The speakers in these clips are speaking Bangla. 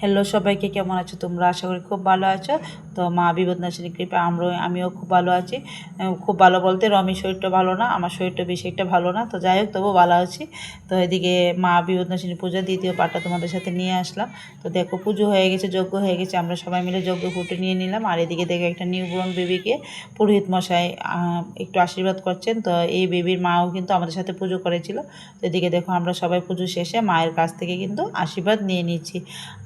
হ্যালো সবাইকে, কেমন আছো তোমরা? আশা করি খুব ভালো আছো। তো মা বিপদনাশিনী কৃপা আমিও খুব ভালো আছি। খুব ভালো বলতে রমির শরীরটা ভালো না, আমার শরীরটা বেশি একটা ভালো না, তো যাই হোক তবুও ভালো আছি। তো এদিকে মা বিপদনাশিনী পূজা দ্বিতীয় পার্টটা তোমাদের সাথে নিয়ে আসলাম। তো দেখো পুজো হয়ে গেছে, যজ্ঞ হয়ে গেছে, আমরা সবাই মিলে যজ্ঞ ফুটে নিয়ে নিলাম। আর এদিকে দেখো একটা নিউবর্ন বেবিকে পুরোহিত মশাই একটু আশীর্বাদ করছেন। তো এই বেবির মাও কিন্তু আমাদের সাথে পুজো করেছিল। তো এদিকে দেখো আমরা সবাই পুজো শেষে মায়ের কাছ থেকে কিন্তু আশীর্বাদ নিয়ে নিচ্ছি।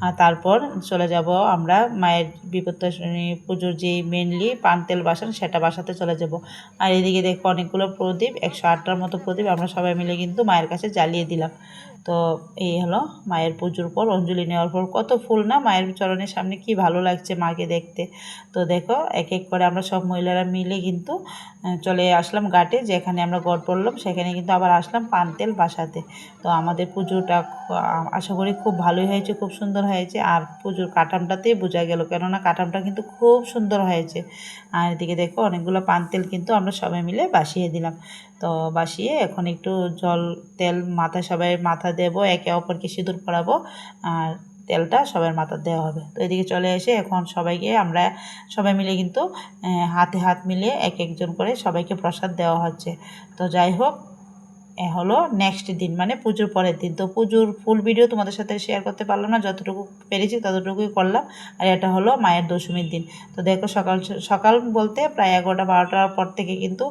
আর তারপর চলে যাব আমরা মায়ের বিপত্তারিণী পুজোর যেই মেনলি পান তেল বাসন সেটা বাসাতে চলে যাব। আর এদিকে দেখো অনেকগুলো প্রদীপ, 108টার মতো প্রদীপ আমরা সবাই মিলে কিন্তু মায়ের কাছে জ্বালিয়ে দিলাম। তো এই হলো মায়ের পুজোর পর অঞ্জলি নেওয়ার পর কত ফুল না মায়ের চরণের সামনে, কি ভালো লাগছে মাকে দেখতে। তো দেখো এক এক করে আমরা সব মহিলারা মিলে কিন্তু চলে আসলাম ঘাটে, যেখানে আমরা গড় পড়লাম সেখানে কিন্তু আবার আসলাম পান তেল বাসাতে। তো আমাদের পুজোটা আশা করি খুব ভালোই হয়েছে, খুব সুন্দর হয়েছে। আর পুজোর কাঠামটাতেই বোঝা গেল, কেননা কাঠামটা কিন্তু খুব সুন্দর হয়েছে। আর এদিকে দেখো অনেকগুলো পান তেল কিন্তু আমরা সবাই মিলে বাসিয়ে দিলাম। তো বাসিয়ে এখন একটু জল তেল মাথায় সবাই মাথা দেবো, একে অপরকে সিঁদুর পরাবো। আর তেলটা সবার মাথা দেওয়া হবে। তো এদিকে চলে এসে এখন সবাইকে আমরা সবাই মিলে কিন্তু হাতে হাত মিলিয়ে এক একজন করে সবাইকে প্রসাদ দেওয়া হচ্ছে। তো যাই হোক, হলো নেক্সট দিন মানে পুজোর পরের দিন। তো পুজোর ফুল ভিডিও তোমাদের সাথে শেয়ার করতে পারলাম না, যতটুকু পেরেছি ততটুকুই করলাম। আর এটা হলো মায়ের দশমীর দিন। তো দেখো সকাল সকাল বলতে প্রায় 11টা 12টার পর থেকে কিন্তু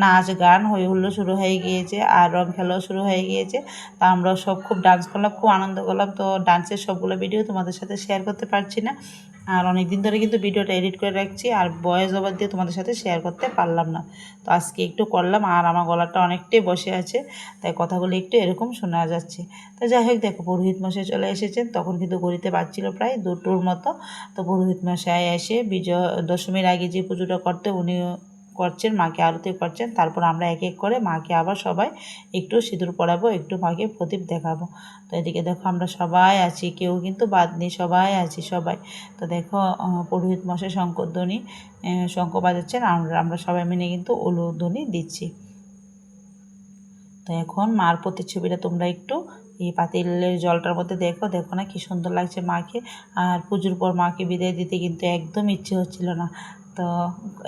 নাচ গান হই হুল্লো শুরু হয়ে গিয়েছে, আর রং খেলাও শুরু হয়ে গিয়েছে। তা আমরা সব খুব ডান্স করলাম, খুব আনন্দ করলাম। তো ডান্সের সবগুলো ভিডিও তোমাদের সাথে শেয়ার করতে পারছি না, আর অনেক দিন ধরে কিন্তু ভিডিওটা এডিট করে রাখছি, আর ভয়েস ওভার দিয়ে তোমাদের সাথে শেয়ার করতে পারলাম না। তো আজকে একটু করলাম, আর আমার গলাটা অনেকটাই বসে আছে, তাই কথাগুলো একটু এরকম শোনা যাচ্ছে। তো যাই হোক দেখো পুরোহিত মশাই চলে এসেছেন, তখন কিন্তু ঘড়িতে বাজছিল প্রায় 2টোর মতো। তো পুরোহিত মশাই এসে বিজয় দশমীর আগে যে পুজোটা করতে উনি করছেন, মাকে আরতি করছেন। তারপর আমরা এক এক করে মাকে আবার সবাই একটু সিঁদুর পরাবো, একটু মাকে প্রদীপ দেখাবো। তো এদিকে দেখো আমরা সবাই আছি, কেউ কিন্তু বাদ নেই, সবাই আছি সবাই। তো দেখো পুরোহিত মশাই শঙ্করধ্বনি শঙ্খ বাজাচ্ছেন, আমরা সবাই মিলে কিন্তু উলুধ্বনি দিচ্ছি। তো এখন মার প্রতিচ্ছবিটা তোমরা একটু এই পাতিলের জলটার মধ্যে দেখো, দেখো না কি সুন্দর লাগছে মাকে। আর পুজোর পর মাকে বিদায় দিতে কিন্তু একদম ইচ্ছে হচ্ছিল না। তো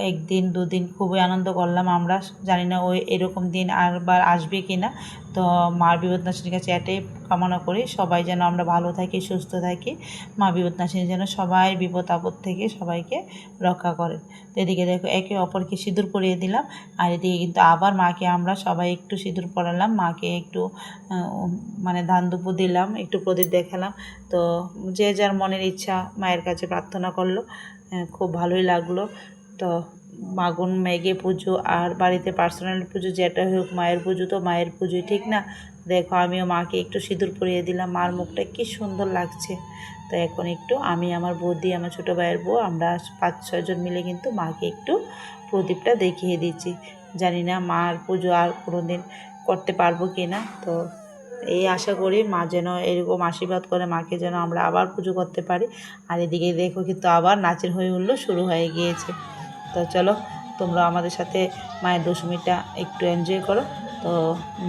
1 দিন 2 দিন খুবই আনন্দ করলাম আমরা, জানি না ওই এরকম দিন আরবার আসবে কি না। তো মার বিপদনাশিনীর কাছে এটাই কামনা করি, সবাই যেন আমরা ভালো থাকি, সুস্থ থাকি। মা বিপদনাশিনী যেন সবাই বিপদ আপদ থেকে সবাইকে রক্ষা করেন। তো এদিকে দেখো একে অপরকে সিঁদুর পরিয়ে দিলাম। আর এদিকে কিন্তু আবার মাকে আমরা সবাই একটু সিঁদুর পরালাম, মাকে একটু মানে ধান দুপুর দিলাম, একটু প্রদীপ দেখালাম। তো যে যার মনের ইচ্ছা মায়ের কাছে প্রার্থনা করলো, খুব ভালোই লাগলো। তো মাগুন মেঘে পুজো আর বাড়িতে পার্সোনাল পুজো যেটা হোক, মায়ের পুজো তো মায়ের পুজোই, ঠিক না? দেখো আমিও মাকে একটু সিঁদুর পরিয়ে দিলাম, মার মুখটা কি সুন্দর লাগছে। তো এখন একটু আমি, আমার বৌদি, আমার ছোটো ভাইয়ের বউ, আমরা 5-6 জন মিলে কিন্তু মাকে একটু প্রদীপটা দেখিয়ে দিচ্ছি। জানি না মার পুজো আর কোনো দিন করতে পারবো কি না। তো এই আশা করি মা যেন এরকম আশীর্বাদ করে, মাকে যেন আমরা আবার পুজো করতে পারি। আর এদিকে দেখো কিন্তু আবার নাচের হই হুল্লোড় শুরু হয়ে গিয়েছে। তো চলো তোমরা আমাদের সাথে মায়ের দশমীটা একটু এনজয় করো। তো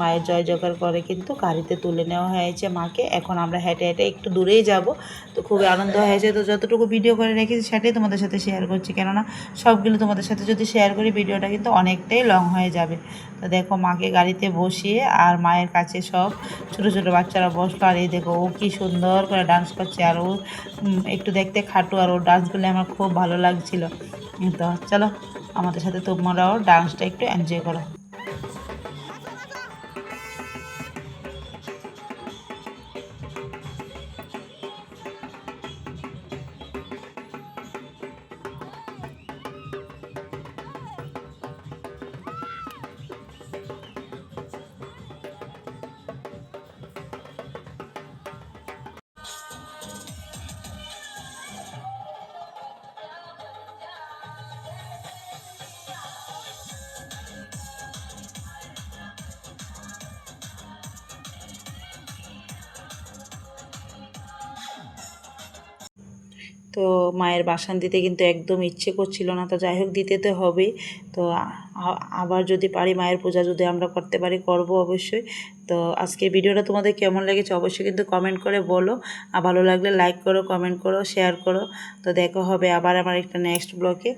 মায়ের জয় জয়কার করে কিন্তু গাড়িতে তুলে নেওয়া হয়েছে মাকে, এখন আমরা হেঁটে হেঁটে একটু দূরেই যাব। তো খুবই আনন্দ হয়েছে, তো যতটুকু ভিডিও করে রেখেছি সেটাই তোমাদের সাথে শেয়ার করছি, কেননা সবগুলো তোমাদের সাথে যদি শেয়ার করি ভিডিওটা কিন্তু অনেকটাই লং হয়ে যাবে। তো দেখো মাকে গাড়িতে বসিয়ে আর মায়ের কাছে সব ছোটো ছোটো বাচ্চারা বসলো, আর এই দেখো ও কি সুন্দর করে ডান্স করছে। আর ও একটু দেখতে খাটু, আর ওর ডান্সগুলো আমার খুব ভালো লাগছিল। তো চলো আমাদের সাথে তোমরাও ডান্সটা একটু এনজয় করো। তো মায়ের বাসান দিতে কিন্তু একদম ইচ্ছে করছিল না, তো যাই হোক দিতে তো হবেই। তো আবার যদি পারি মায়ের পূজা যদি আমরা করতে পারি করব অবশ্যই। তো আজকের ভিডিওটা তোমাদের কেমন লেগেছে অবশ্যই কিন্তু কমেন্ট করে বলো, আর ভালো লাগলে লাইক করো, কমেন্ট করো, শেয়ার করো। তো দেখা হবে আবার আমার একটা নেক্সট ব্লগে।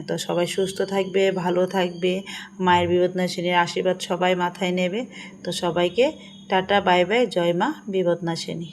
তো সবাই সুস্থ থাকবে, ভালো থাকবে, মায়ের বিপদনাশিনীর আশীর্বাদ সবাই মাথায় নেবে। তো সবাইকে টাটা, বাই বাই, জয় মা বিপদনাশিনী।